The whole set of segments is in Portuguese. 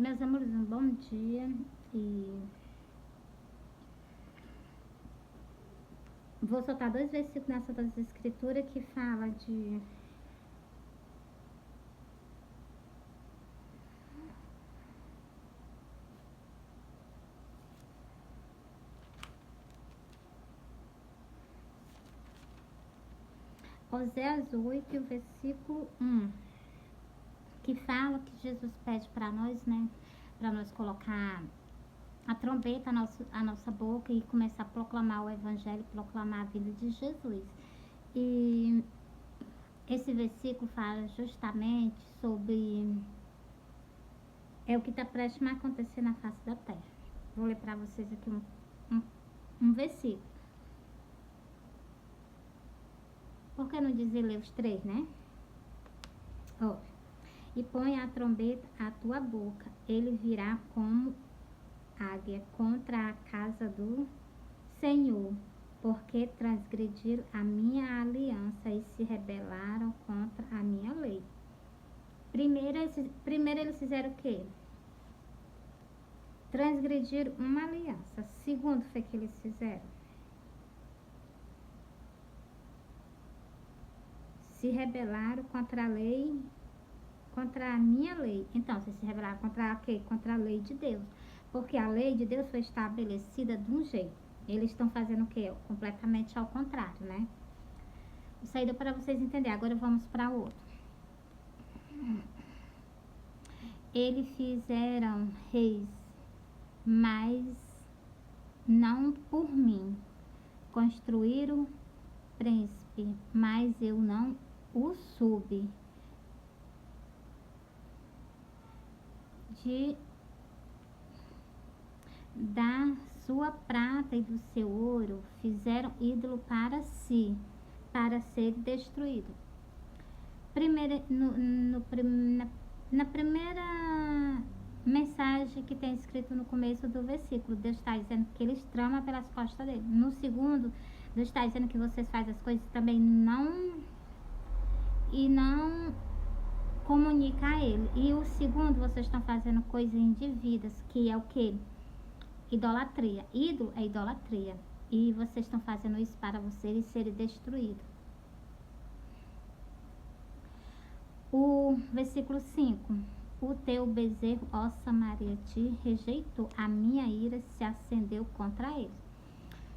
Meus amores, um bom dia. E vou soltar 2 versículos na Sagrada Escritura que fala de Oséias 8, o versículo 1, que fala que Jesus pede para nós, né, para nós colocar a trombeta à nossa boca e começar a proclamar o Evangelho, proclamar a vida de Jesus. E esse versículo fala justamente sobre o que está prestes a acontecer na face da terra. Vou ler para vocês aqui um versículo. Por que não dizer ler os 3, né? Ó. E põe a trombeta à tua boca, ele virá como águia contra a casa do Senhor, porque transgrediram a minha aliança e se rebelaram contra a minha lei. Primeiro eles fizeram o quê? Transgrediram uma aliança. Segundo foi que eles fizeram? Se rebelaram contra a lei, contra a minha lei. Então, vocês se rebelaram contra a quê? Contra a lei de Deus. Porque a lei de Deus foi estabelecida de um jeito. Eles estão fazendo o quê? Completamente ao contrário, né? Isso aí deu para vocês entenderem. Agora vamos para outro. Eles fizeram reis, mas não por mim. Construíram príncipe, mas eu não o soube. Da sua prata e do seu ouro fizeram ídolo para si, para ser destruído. Na primeira mensagem que tem escrito no começo do versículo, Deus está dizendo que eles tramam pelas costas dele. No segundo, Deus está dizendo que vocês fazem as coisas também não comunica a ele. E o segundo, vocês estão fazendo coisas indevidas, que é o que? Idolatria. Ídolo é idolatria. E vocês estão fazendo isso para vocês serem destruídos. O versículo 5. O teu bezerro, ó Samaria, te rejeitou. A minha ira se acendeu contra eles.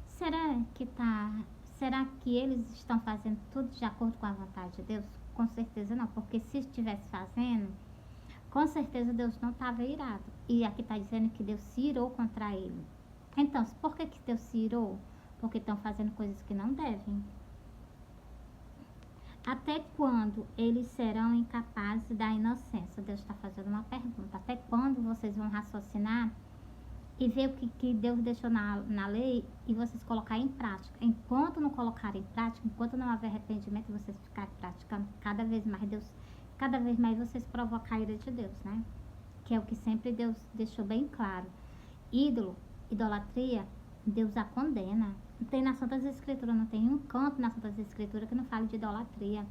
Será que eles estão fazendo tudo de acordo com a vontade de Deus? Com certeza não, porque se estivesse fazendo, com certeza Deus não estava irado. E aqui está dizendo que Deus se irou contra ele. Então, por que Deus se irou? Porque estão fazendo coisas que não devem. Até quando eles serão incapazes da inocência? Deus está fazendo uma pergunta. Até quando vocês vão raciocinar e ver o que Deus deixou na lei e vocês colocar em prática? Enquanto não colocarem em prática, enquanto não houver arrependimento, vocês ficarem praticando cada vez mais vocês provocam a ira de Deus, né? Que é o que sempre Deus deixou bem claro. Ídolo, idolatria, Deus a condena. Não tem nas Santas Escrituras, não tem um canto nas Santas Escrituras que não fale de idolatria.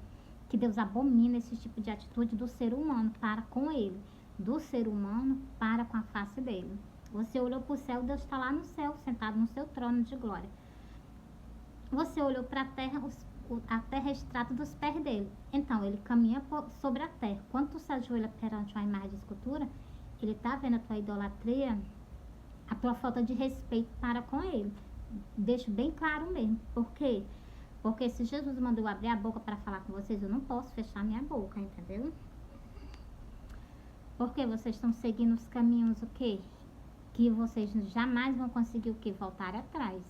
Que Deus abomina esse tipo de atitude do ser humano para com ele. Do ser humano para com a face dele. Você olhou para o céu, Deus está lá no céu, sentado no seu trono de glória. Você olhou para a terra é extrato dos pés dele. Então, ele caminha sobre a terra. Quando tu se ajoelha perante uma imagem de escultura, ele está vendo a tua idolatria, a tua falta de respeito para com ele. Deixo bem claro mesmo. Por quê? Porque se Jesus mandou abrir a boca para falar com vocês, eu não posso fechar minha boca, entendeu? Porque vocês estão seguindo os caminhos o quê? Que vocês jamais vão conseguir o quê? Voltar atrás.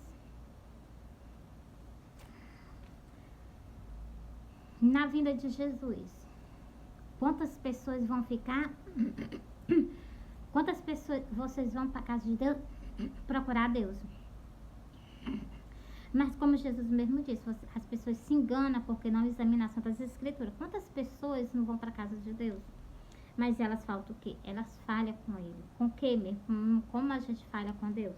Na vinda de Jesus, quantas pessoas vão ficar? Quantas pessoas vocês vão para a casa de Deus procurar Deus? Mas como Jesus mesmo disse, as pessoas se enganam porque não examinam as Santas Escrituras. Quantas pessoas não vão para a casa de Deus? Mas elas faltam o quê? Elas falham com ele. Com o quê mesmo? Como a gente falha com Deus?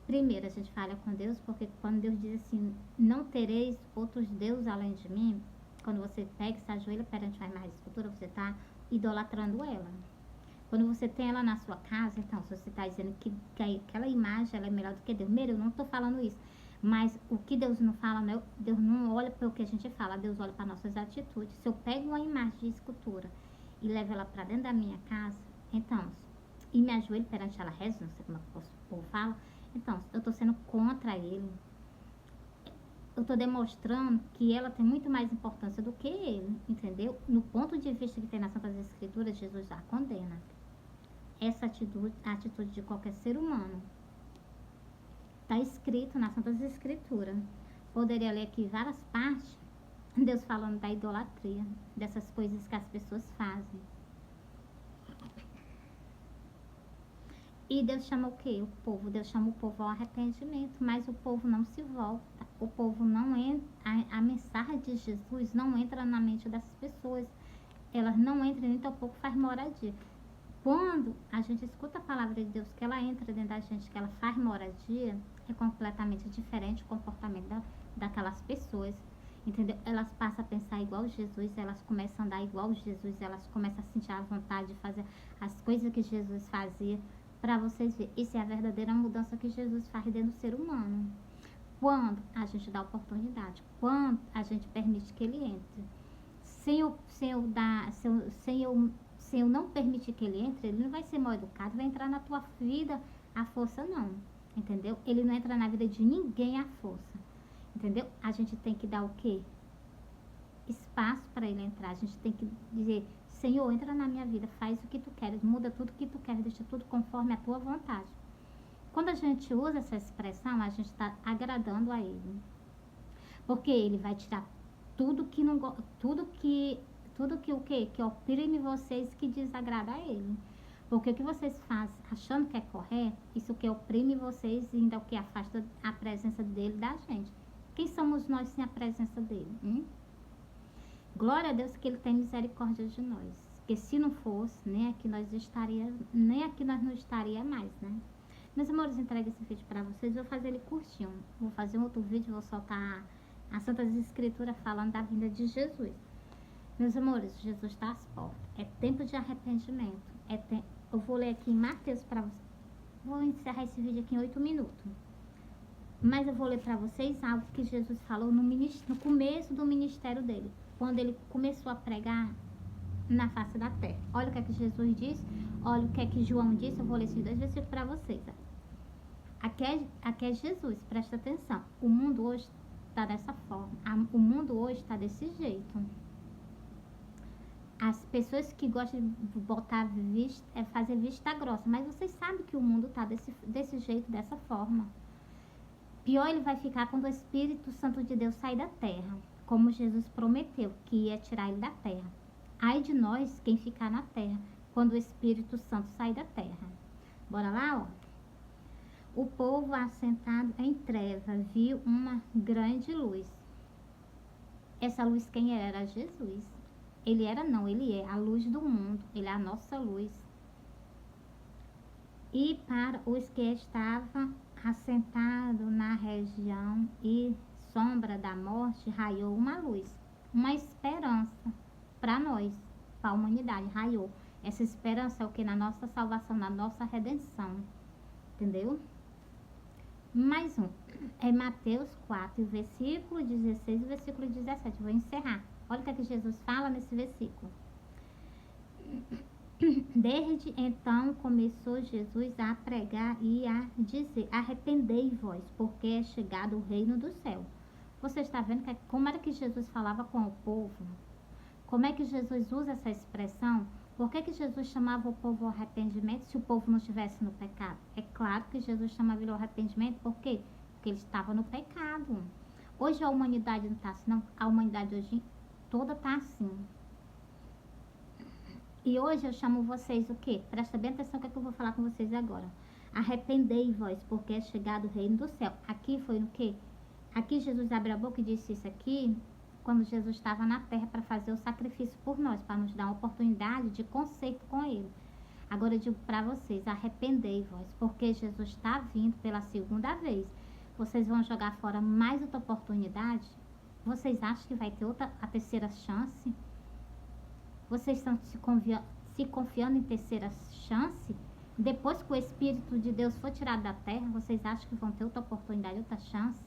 Primeiro, a gente falha com Deus porque quando Deus diz assim, não tereis outros deuses além de mim, quando você pega e se ajoelha perante uma imagem de escultura, você está idolatrando ela. Quando você tem ela na sua casa, então, se você está dizendo que aquela imagem ela é melhor do que Deus, eu não estou falando isso. Mas o que Deus não fala, né? Deus não olha para o que a gente fala, Deus olha para nossas atitudes. Se eu pego uma imagem de escultura e levo ela para dentro da minha casa, então, e me ajoelho perante ela, rezo, não sei como é que o povo fala, então, eu estou sendo contra ele. Eu estou demonstrando que ela tem muito mais importância do que ele, entendeu? No ponto de vista que tem nas Santas Escrituras, Jesus já condena essa atitude, a atitude de qualquer ser humano. Está escrito nas Santas Escrituras. Poderia ler aqui várias partes, Deus falando da idolatria, dessas coisas que as pessoas fazem. E Deus chama o quê? O povo. Deus chama o povo ao arrependimento, mas o povo não se volta. O povo não entra, a mensagem de Jesus não entra na mente dessas pessoas. Elas não entram, nem tampouco faz moradia. Quando a gente escuta a palavra de Deus, que ela entra dentro da gente, que ela faz moradia, é completamente diferente o comportamento daquelas pessoas. Entendeu? Elas passam a pensar igual Jesus, elas começam a andar igual Jesus, elas começam a sentir a vontade de fazer as coisas que Jesus fazia. Para vocês verem, isso é a verdadeira mudança que Jesus faz dentro do ser humano. Quando a gente dá oportunidade, quando a gente permite que ele entre. Se eu não permitir que ele entre, ele não vai ser mal educado, vai entrar na tua vida à força, não. Entendeu? Ele não entra na vida de ninguém à força. Entendeu? A gente tem que dar o quê? Espaço para ele entrar. A gente tem que dizer: Senhor, entra na minha vida, faz o que tu queres, muda tudo que tu queres, deixa tudo conforme a tua vontade. Quando a gente usa essa expressão, a gente está agradando a ele. Porque ele vai tirar tudo que não tudo que o quê? Que oprime vocês, que desagrada a ele. Porque o que vocês fazem achando que é correto, isso que oprime vocês e ainda o que afasta a presença dele da gente. Quem somos nós sem a presença dele? Glória a Deus que ele tem misericórdia de nós. Porque se não fosse, nem aqui nós não estaria mais, né? Meus amores, entregue esse vídeo para vocês. Vou fazer ele curtinho. Vou fazer um outro vídeo, vou soltar as Santas Escrituras falando da vinda de Jesus. Meus amores, Jesus está às portas. É tempo de arrependimento. Eu vou ler aqui em Mateus para vocês. Vou encerrar esse vídeo aqui em 8 minutos. Mas eu vou ler para vocês algo que Jesus falou no começo do ministério dele. Quando ele começou a pregar na face da terra. Olha o que é que Jesus disse. Olha o que é que João disse. Eu vou ler esses 2 versículos para vocês. Aqui é Jesus, presta atenção. O mundo hoje está dessa forma. O mundo hoje está desse jeito. As pessoas que gostam de botar fazer vista grossa. Mas vocês sabem que o mundo está desse jeito, dessa forma. Pior ele vai ficar quando o Espírito Santo de Deus sair da terra. Como Jesus prometeu, que ia tirar ele da terra. Ai de nós, quem ficar na terra, quando o Espírito Santo sair da terra. Bora lá, ó. O povo assentado em treva viu uma grande luz. Essa luz quem era? Era Jesus. Ele é a luz do mundo. Ele é a nossa luz. E para os que estavam assentados na região e sombra da morte, raiou uma luz. Uma esperança para nós, para a humanidade, raiou. Essa esperança é o que? Na nossa salvação, na nossa redenção. Entendeu? Mais um. É Mateus 4, versículo 16 e versículo 17. Vou encerrar. Olha o que é que Jesus fala nesse versículo. Desde então começou Jesus a pregar e a dizer: arrependei-vos, porque é chegado o reino do céu. Você está vendo como era que Jesus falava com o povo? Como é que Jesus usa essa expressão? Por que Jesus chamava o povo ao arrependimento se o povo não estivesse no pecado? É claro que Jesus chamava ele ao arrependimento, por quê? Porque ele estava no pecado. Hoje a humanidade não está assim, não. A humanidade hoje toda está assim. E hoje eu chamo vocês o quê? Presta bem atenção no que eu vou falar com vocês agora. Arrependei-vos, porque é chegado o reino do céu. Aqui foi no quê? Aqui Jesus abriu a boca e disse isso aqui quando Jesus estava na terra para fazer o sacrifício por nós, para nos dar uma oportunidade de conserto com ele. Agora eu digo para vocês, arrependei-vos, porque Jesus está vindo pela segunda vez. Vocês vão jogar fora mais outra oportunidade? Vocês acham que vai ter a terceira chance? Vocês estão se confiando em terceira chance, depois que o Espírito de Deus for tirado da terra, vocês acham que vão ter outra oportunidade, outra chance?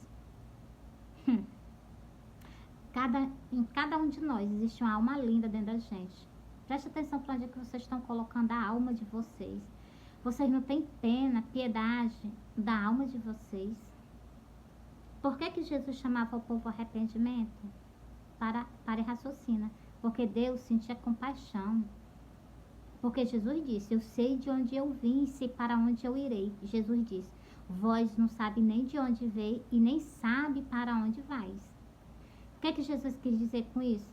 Em cada um de nós existe uma alma linda dentro da gente. Preste atenção para onde é que vocês estão colocando a alma de vocês. Vocês não têm pena, piedade da alma de vocês. Por que Jesus chamava o povo ao arrependimento? Para e raciocina. Porque Deus sentia compaixão. Porque Jesus disse, eu sei de onde eu vim e sei para onde eu irei. Jesus disse, vós não sabe nem de onde veio e nem sabe para onde vais. O que Jesus quis dizer com isso?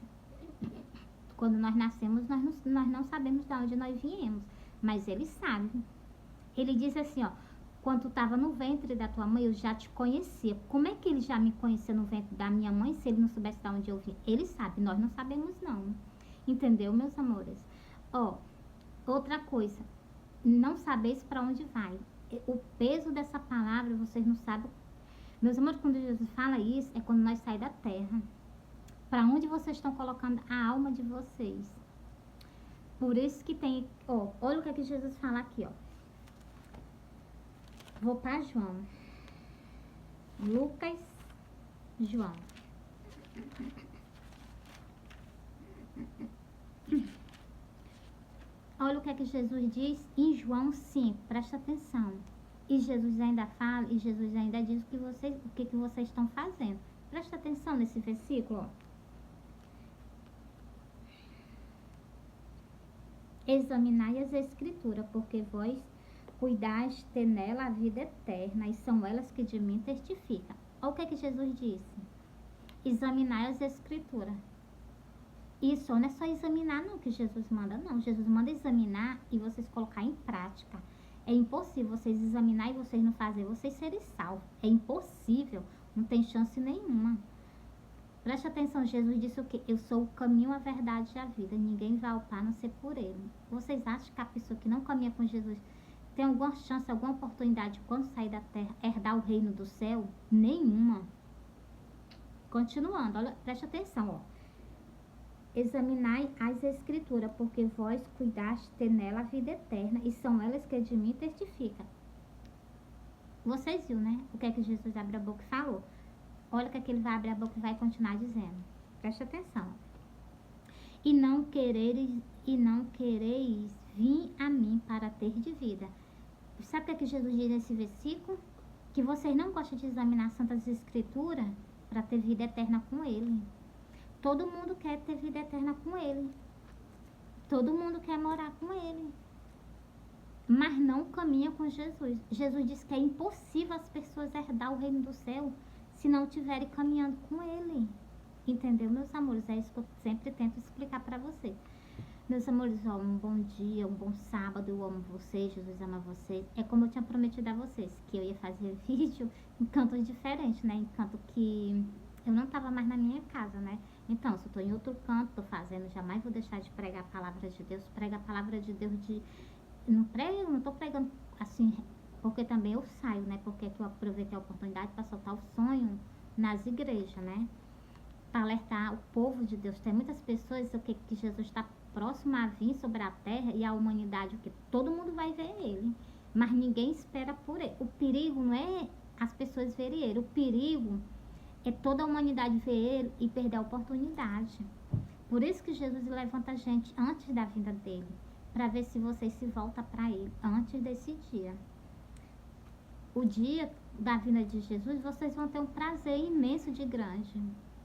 Quando nós nascemos, nós não sabemos de onde nós viemos, mas Ele sabe. Ele diz assim, ó, quando tu estava no ventre da tua mãe, eu já te conhecia. Como é que Ele já me conhecia no ventre da minha mãe, se Ele não soubesse de onde eu vim? Ele sabe, nós não sabemos não. Entendeu, meus amores? Ó, outra coisa, não sabeis para onde vai. O peso dessa palavra, vocês não sabem. Meus amores, quando Jesus fala isso, é quando nós saímos da terra. Para onde vocês estão colocando a alma de vocês? Por isso que tem... Ó, olha o que Jesus fala aqui, ó. Vou para João. Lucas, João. Olha o que Jesus diz em João 5. Presta atenção. E Jesus ainda fala, e Jesus ainda diz o que vocês estão fazendo. Presta atenção nesse versículo, ó. Examinai as Escrituras, porque vós cuidais ter nela a vida eterna, e são elas que de mim testificam. Olha o que Jesus disse. Examinai as Escrituras. Isso não é só examinar não que Jesus manda, não. Jesus manda examinar e vocês colocar em prática. É impossível vocês examinar e vocês não fazerem, vocês serem salvos. É impossível, não tem chance nenhuma. Preste atenção, Jesus disse o quê? Eu sou o caminho, a verdade e a vida. Ninguém vai ao Pai a não ser por Ele. Vocês acham que a pessoa que não caminha com Jesus tem alguma chance, alguma oportunidade, quando sair da terra, herdar o reino do céu? Nenhuma. Continuando, olha, preste atenção, ó. Examinai as Escrituras, porque vós cuidaste ter nela a vida eterna, e são elas que de mim testificam. Vocês viram, né? O que é que Jesus abre a boca e falou? Olha o que é que ele vai abrir a boca e vai continuar dizendo. Preste atenção. E não quereis vir a mim para ter de vida. Sabe o que é que Jesus diz nesse versículo? Que vocês não gostam de examinar as Santas Escrituras para ter vida eterna com Ele. Todo mundo quer ter vida eterna com Ele. Todo mundo quer morar com Ele. Mas não caminha com Jesus. Jesus disse que é impossível as pessoas herdar o reino do céu se não estiverem caminhando com Ele. Entendeu, meus amores? É isso que eu sempre tento explicar para vocês. Meus amores, ó, um bom dia, um bom sábado. Eu amo vocês, Jesus ama vocês. É como eu tinha prometido a vocês, que eu ia fazer vídeo em cantos diferentes, né? Em canto que eu não estava mais na minha casa, né? Então, se eu estou em outro canto, estou fazendo, jamais vou deixar de pregar a palavra de Deus. Prega a palavra de Deus de... Não estou pregando assim, porque também eu saio, né? Porque eu aproveitei a oportunidade para soltar o sonho nas igrejas, né? Para alertar o povo de Deus. Tem muitas pessoas que Jesus está próximo a vir sobre a terra e a humanidade, o que todo mundo vai ver Ele, mas ninguém espera por Ele. O perigo não é as pessoas verem Ele, o perigo é toda a humanidade ver Ele e perder a oportunidade. Por isso que Jesus levanta a gente antes da vinda dele, para ver se vocês se voltam para Ele antes desse dia. O dia da vinda de Jesus, vocês vão ter um prazer imenso de grande,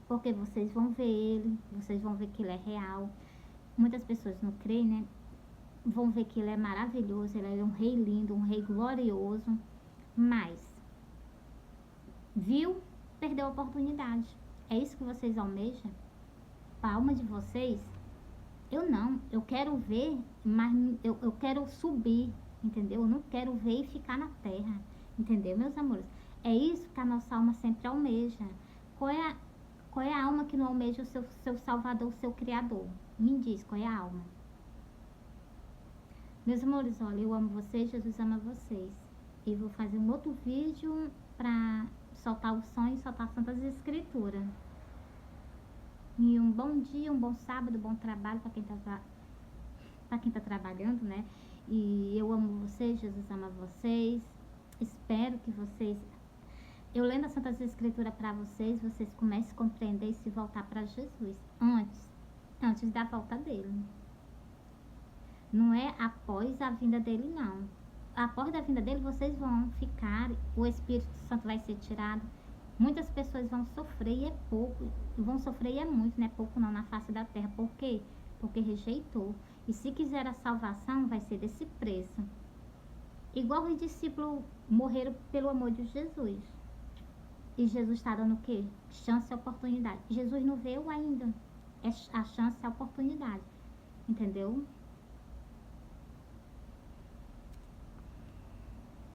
porque vocês vão ver Ele, vocês vão ver que Ele é real. Muitas pessoas não creem, né? Vão ver que Ele é maravilhoso, Ele é um rei lindo, um rei glorioso, mas viu, perdeu a oportunidade. É isso que vocês almejam? Para a alma de vocês? Eu não, eu quero ver, mas eu quero subir, entendeu? Eu não quero ver e ficar na terra, entendeu, meus amores? É isso que a nossa alma sempre almeja. Qual é a alma que não almeja o seu Salvador, o seu Criador? Me diz, qual é a alma? Meus amores, olha, eu amo vocês, Jesus ama vocês. E vou fazer um outro vídeo para soltar o sonho e soltar as Santas Escrituras. E um bom dia, um bom sábado, bom trabalho para quem está para quem está trabalhando, né? E eu amo vocês, Jesus ama vocês. Espero que vocês, eu lendo as Santas Escrituras para vocês, vocês comecem a compreender e se voltar para Jesus antes da volta dele. Não é após a vinda dele, não. Após a vinda dele, vocês vão ficar, o Espírito Santo vai ser tirado. Muitas pessoas vão sofrer e é pouco, vão sofrer e é muito, não é pouco não, na face da terra. Por quê? Porque rejeitou. E se quiser a salvação, vai ser desse preço. Igual os discípulos morreram pelo amor de Jesus. E Jesus está dando o quê? Chance e oportunidade. Jesus não veio ainda. É a chance e a oportunidade. Entendeu?